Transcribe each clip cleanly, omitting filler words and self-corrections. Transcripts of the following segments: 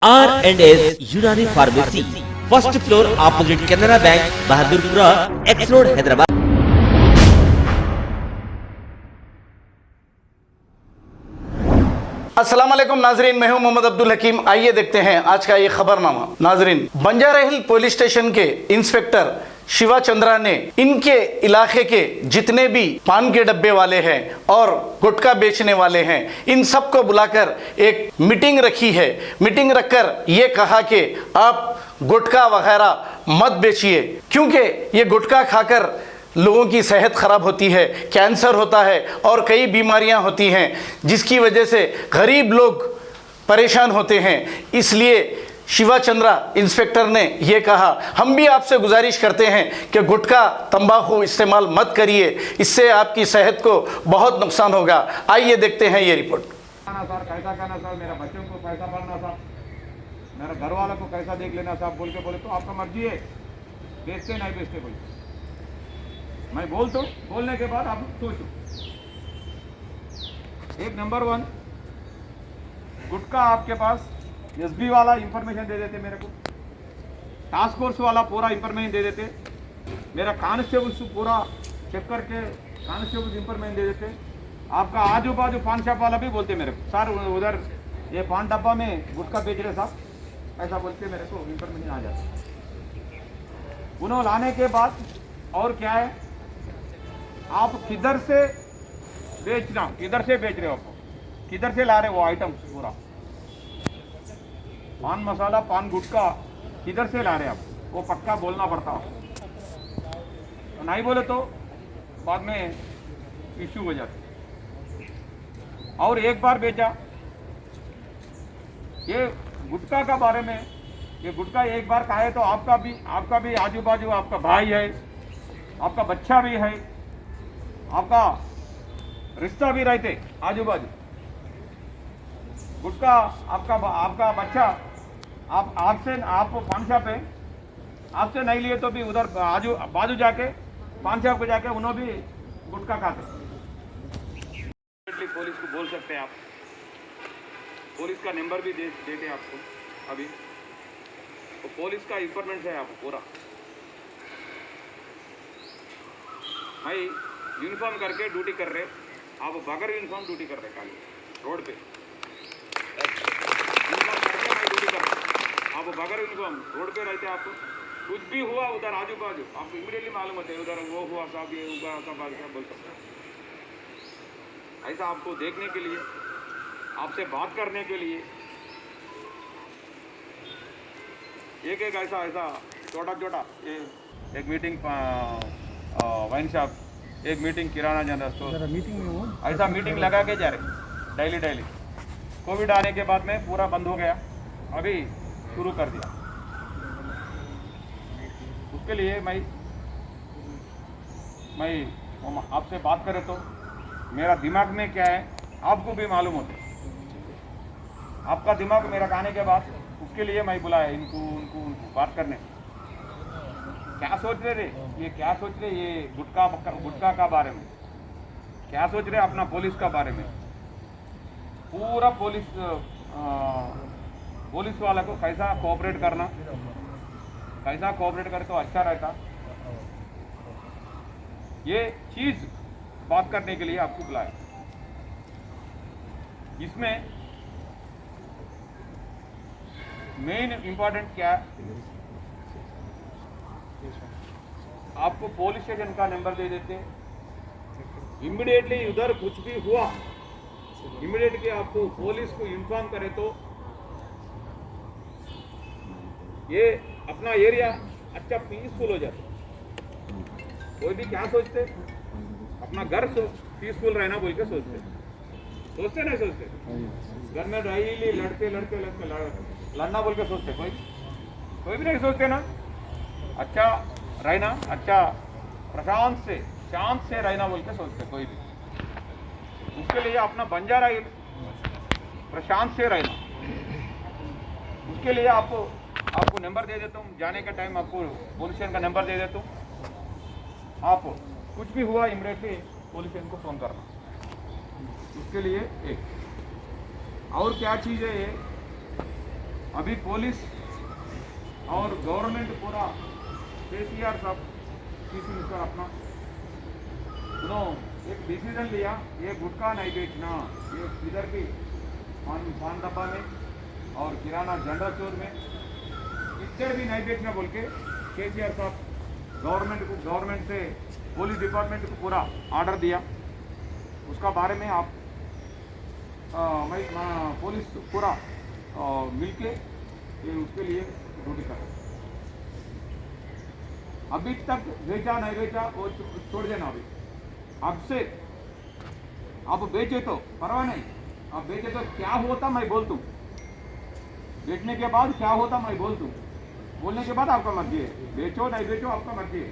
R&S Unani Pharmacy, first floor opposite Canara Bank, Bahadurpura, X Road, Hyderabad. अस्सलाम वालेकुम नाजरीन, मैं हूं मोहम्मद अब्दुल हकीम। आइए देखते हैं आज का ये खबरनामा। नाजरीन, बंजारा हिल पुलिस स्टेशन के इंस्पेक्टर शिवा चंद्रा ने इनके इलाके के जितने भी पान के डब्बे वाले हैं और गुटखा बेचने वाले हैं, इन सबको बुलाकर एक मीटिंग रखी है। मीटिंग रखकर ये कहा कि आप गुटखा वगैरह मत बेचिए, क्योंकि ये गुटखा खाकर लोगों की सेहत ख़राब होती है, कैंसर होता है और कई बीमारियां होती हैं, जिसकी वजह से गरीब लोग परेशान होते हैं। इसलिए शिवा चंद्रा इंस्पेक्टर ने यह कहा, हम भी आपसे गुजारिश करते हैं कि गुटखा तंबाकू इस्तेमाल मत करिए, इससे आपकी सेहत को बहुत नुकसान होगा। आइए देखते हैं ये रिपोर्ट। सर कैसा कहना सर, मेरा बच्चों को कैसा पढ़ना था, मेरा घर वालों को कैसा देख लेना साहब, बोल के बोले तो आपका मर्जी है, बेचते नहीं बेचते बोले। मैं बोलने के बाद आप सोचो। एक नंबर 1 गुटखा आपके पास एसबी वाला इंफॉर्मेशन दे देते मेरे को, टास्क फोर्स वाला पूरा इंफॉर्मेशन दे देते, मेरा कांस्टेबल्स पूरा चेक करके कांस्टेबल्स इंफॉर्मेशन दे देते, आपका आजू बाजू पान शॉप वाला भी बोलते मेरे को, सर उधर ये पान डब्बा में गुटखा बेच रहे साहब, ऐसा बोलते मेरे को इंफॉर्मेशन आ जाती। उन्होंने लाने के बाद और क्या है, आप किधर से बेचना, किधर से बेच रहे हो, आपको किधर से ला रहे हो वो आइटम पूरा, पान मसाला पान गुटखा किधर से ला रहे हैं आप, वो पक्का बोलना पड़ता। तो नहीं बोले तो बाद में इश्यू हो जाते। और एक बार बेचा ये गुटखा का बारे में, ये गुटखा एक बार खाए तो आपका भी आजू बाजू आपका भाई है, आपका बच्चा भी है, आपका रिश्ता भी रहते आजू बाजू। गुटखा आपका बच्चा आप पान शॉप पे आपसे नहीं लिए तो भी उधर बाजू जाके पान शॉप पे जाके उन्होंने भी गुटखा खाते। पुलिस को बोल सकते हैं आप, पुलिस का नंबर भी देते हैं आपको अभी, तो पुलिस का इंफॉर्मेशन है आपको पूरा। भाई यूनिफॉर्म करके ड्यूटी कर रहे, आप बगैर यूनिफॉर्म ड्यूटी कर रहे, खाली रोड पे यूनिफॉर्म करके मैं ड्यूटी कर रहा, आप बगैर यूनिफॉर्म रोड पे रहते, आपको कुछ भी हुआ उधर आजू बाजू आपको इमीडिएटली मालूम होता है, उधर वो हुआ साहब, ये हुआ सब क्या बोल सकते हैं। ऐसा आपको देखने के लिए, आपसे बात करने के लिए एक ऐसा छोटा एक मीटिंग वाइन शॉप, एक मीटिंग किराना जनरल स्टोर, ऐसा मीटिंग लगा के जा रहे डेली। कोविड आने के बाद में पूरा बंद हो गया, अभी शुरू कर दिया। उसके लिए मैं आपसे बात करें तो मेरा दिमाग में क्या है आपको भी मालूम होता है, आपका दिमाग मेरा खाने के बाद उसके लिए मैं बुलाया उनको बात करने। क्या सोच रहे ये क्या सोच रहे, ये गुटखा का बारे में क्या सोच रहे, अपना पुलिस का बारे में, पूरा पुलिस वाला को कैसा कोऑपरेट करे तो अच्छा रहता, ये चीज बात करने के लिए आपको बुलाया। इसमें मेन इंपॉर्टेंट क्या है, आपको पुलिस स्टेशन का नंबर दे देते हैं, इमीडिएटली उधर कुछ भी हुआ इमीडिएटली आपको पुलिस को इन्फॉर्म करे तो ये अपना एरिया अच्छा पीसफुल हो जाता। कोई भी क्या सोचते, अपना घर पीसफुल रहना बोल के सोचते नहीं सोचते, घर में डेली लड़ते लड़ना बोल के सोचते, कोई भी नहीं सोचते ना, अच्छा रहना, अच्छा शांत से रहना बोल के सोचते कोई भी। उसके लिए अपना बंजारा हिल प्रशांत से रहना, उसके लिए आपको नंबर दे देता हूँ, जाने का टाइम आपको पुलिस स्टेशन का नंबर दे देता हूँ, आप कुछ भी हुआ इमीडिएटली पुलिस स्टेशन को फोन करना। उसके लिए एक और क्या चीज़ है ये, अभी पुलिस और गवर्नमेंट पूरा केसीआर साहब चीफ मिनिस्टर अपना सुनो एक डिसीजन लिया, ये गुटखा नहीं बेचना, ये इधर भी पान डब्बा में और किराना जनरल स्टोर में इधर भी नहीं बेचना बोल के केसीआर साहब गवर्नमेंट से पुलिस डिपार्टमेंट को पूरा ऑर्डर दिया। उसका बारे में आप मैं पुलिस पूरा मिलके ये उसके लिए ड्यूटी कर। अभी तक बेचा नहीं बेचा वो छोड़ देना। अभी अब से आप बेचे तो परवाह नहीं, आप बेचे तो क्या होता मैं बोल दूं, बेचने के बाद क्या होता मैं बोल दूं, बोलने के बाद आपका मर्जी है, बेचो नहीं बेचो आपका मर्जी है।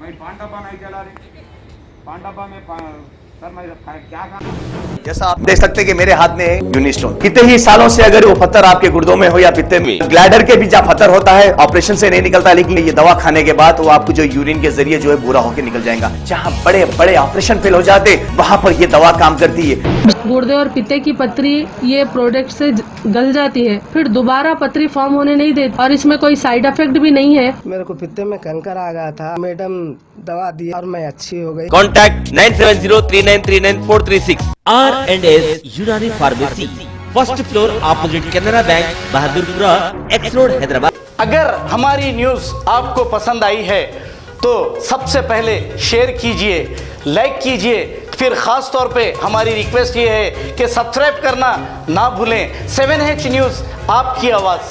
मैं पान डब्बा नहीं चला रही, पान डब्बा में सर मैं क्या खाना। जैसा आप देख सकते हैं कि मेरे हाथ में है यूनिस्टोन। कितने ही सालों से अगर वो पत्थर आपके गुर्दों में हो या पित्ते में, ग्लैडर के भी जहाँ पत्थर होता है ऑपरेशन से नहीं निकलता, लेकिन ये दवा खाने के बाद वो आपको जो यूरिन के जरिए जो है बुरा होकर निकल जाएगा। जहाँ बड़े बड़े ऑपरेशन फेल हो जाते वहां पर ये दवा काम करती है। गुर्दे और पित्ते की पथरी ये प्रोडक्ट से गल जाती है, फिर दोबारा पथरी फॉर्म होने नहीं देती और इसमें कोई साइड इफेक्ट भी नहीं है। मेरे को पित्ते में कंकर आ गया था, मैडम दवा दी और मैं अच्छी हो गई। कॉन्टैक्ट 9703939436। R&S यूनानी pharmacy, first floor opposite Canara bank, Bahadurpura, x road, Hyderabad. अगर हमारी न्यूज़ आपको पसंद आई है तो सबसे पहले शेयर कीजिए, लाइक कीजिए, फिर खास तौर पे हमारी रिक्वेस्ट ये है कि सब्सक्राइब करना ना भूलें। 7H न्यूज़, आपकी आवाज़।